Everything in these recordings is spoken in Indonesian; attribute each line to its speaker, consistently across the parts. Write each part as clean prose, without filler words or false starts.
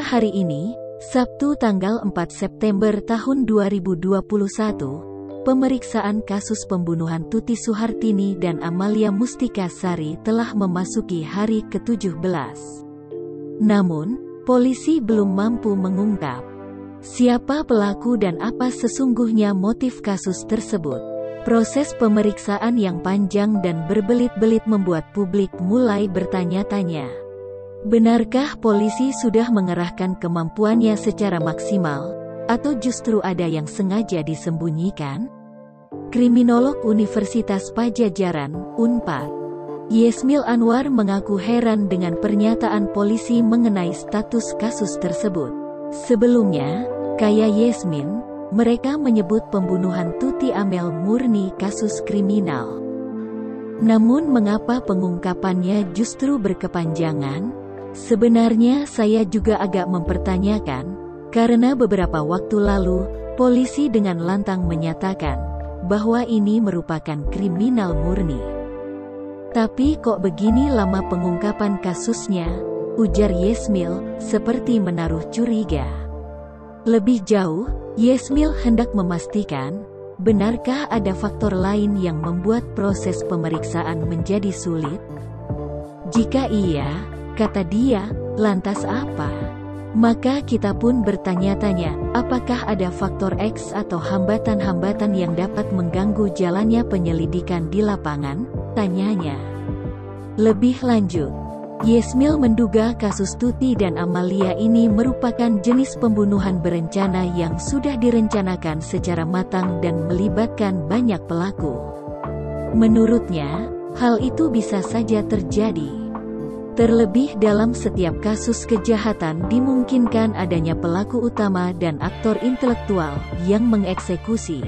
Speaker 1: hari ini, Sabtu tanggal 4 September tahun 2021, pemeriksaan kasus pembunuhan Tuti Suhartini dan Amalia Mustika Sari telah memasuki hari ke-17. Namun, polisi belum mampu mengungkap siapa pelaku dan apa sesungguhnya motif kasus tersebut. Proses pemeriksaan yang panjang dan berbelit-belit membuat publik mulai bertanya-tanya. Benarkah polisi sudah mengerahkan kemampuannya secara maksimal, atau justru ada yang sengaja disembunyikan? Kriminolog Universitas Padjadjaran, Unpad, Yesmil Anwar mengaku heran dengan pernyataan polisi mengenai status kasus tersebut. Sebelumnya, kaya Yesmin, mereka menyebut pembunuhan Tuti Amel murni kasus kriminal. Namun mengapa pengungkapannya justru berkepanjangan? Sebenarnya saya juga agak mempertanyakan, karena beberapa waktu lalu, polisi dengan lantang menyatakan bahwa ini merupakan kriminal murni. Tapi kok begini lama pengungkapan kasusnya, ujar Yesmil, seperti menaruh curiga. Lebih jauh, Yesmil hendak memastikan, benarkah ada faktor lain yang membuat proses pemeriksaan menjadi sulit? Jika iya, kata dia, lantas apa? Maka kita pun bertanya-tanya, apakah ada faktor X atau hambatan-hambatan yang dapat mengganggu jalannya penyelidikan di lapangan? Tanyanya. Lebih lanjut, Yesmil menduga kasus Tuti dan Amalia ini merupakan jenis pembunuhan berencana yang sudah direncanakan secara matang dan melibatkan banyak pelaku. Menurutnya, hal itu bisa saja terjadi. Terlebih dalam setiap kasus kejahatan dimungkinkan adanya pelaku utama dan aktor intelektual yang mengeksekusi.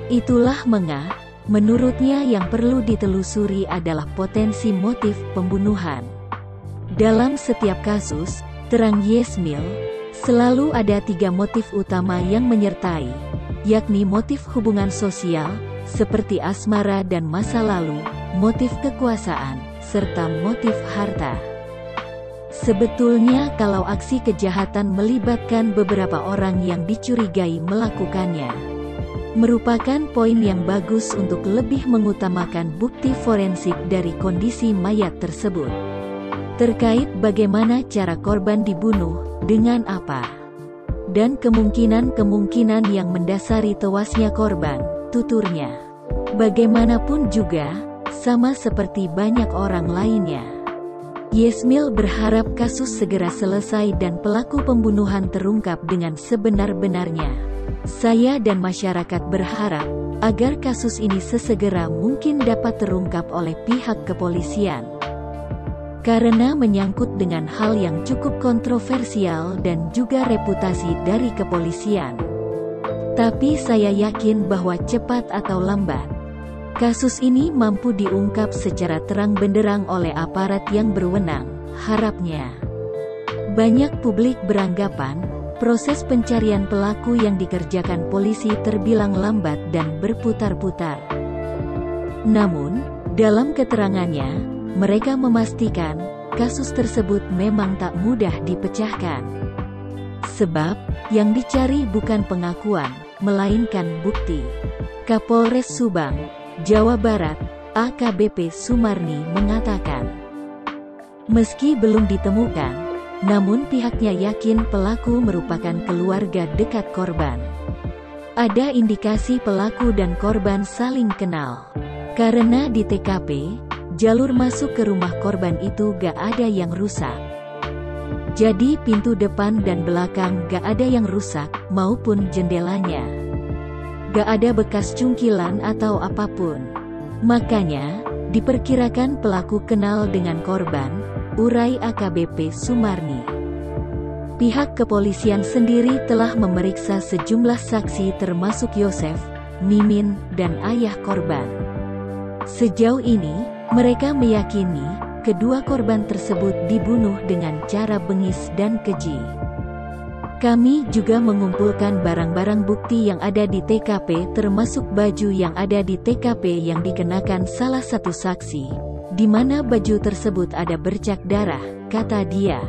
Speaker 1: Itulah mengapa, menurutnya yang perlu ditelusuri adalah potensi motif pembunuhan. Dalam setiap kasus, terang Yesmil, selalu ada 3 motif utama yang menyertai, yakni motif hubungan sosial, seperti asmara dan masa lalu, motif kekuasaan, serta motif harta. Sebetulnya kalau aksi kejahatan melibatkan beberapa orang yang dicurigai melakukannya, merupakan poin yang bagus untuk lebih mengutamakan bukti forensik dari kondisi mayat tersebut. Terkait bagaimana cara korban dibunuh, dengan apa, dan kemungkinan-kemungkinan yang mendasari tewasnya korban, tuturnya. Bagaimanapun juga, sama seperti banyak orang lainnya, Yesmil berharap kasus segera selesai dan pelaku pembunuhan terungkap dengan sebenar-benarnya. Saya dan masyarakat berharap agar kasus ini sesegera mungkin dapat terungkap oleh pihak kepolisian. Karena menyangkut dengan hal yang cukup kontroversial dan juga reputasi dari kepolisian. Tapi saya yakin bahwa cepat atau lambat, kasus ini mampu diungkap secara terang benderang oleh aparat yang berwenang, harapnya. Banyak publik beranggapan, proses pencarian pelaku yang dikerjakan polisi terbilang lambat dan berputar-putar. Namun, dalam keterangannya, mereka memastikan, kasus tersebut memang tak mudah dipecahkan. Sebab, yang dicari bukan pengakuan, melainkan bukti. Kapolres Subang, Jawa Barat, AKBP Sumarni mengatakan, meski belum ditemukan, namun pihaknya yakin pelaku merupakan keluarga dekat korban. Ada indikasi pelaku dan korban saling kenal. Karena di TKP, jalur masuk ke rumah korban itu gak ada yang rusak. Jadi pintu depan dan belakang gak ada yang rusak, maupun jendelanya. Gak ada bekas cungkilan atau apapun. Makanya, diperkirakan pelaku kenal dengan korban, urai AKBP Sumarni. Pihak kepolisian sendiri telah memeriksa sejumlah saksi termasuk Yosef, Mimin, dan ayah korban. Sejauh ini, mereka meyakini, kedua korban tersebut dibunuh dengan cara bengis dan keji. Kami juga mengumpulkan barang-barang bukti yang ada di TKP termasuk baju yang ada di TKP yang dikenakan salah satu saksi, di mana baju tersebut ada bercak darah, kata dia.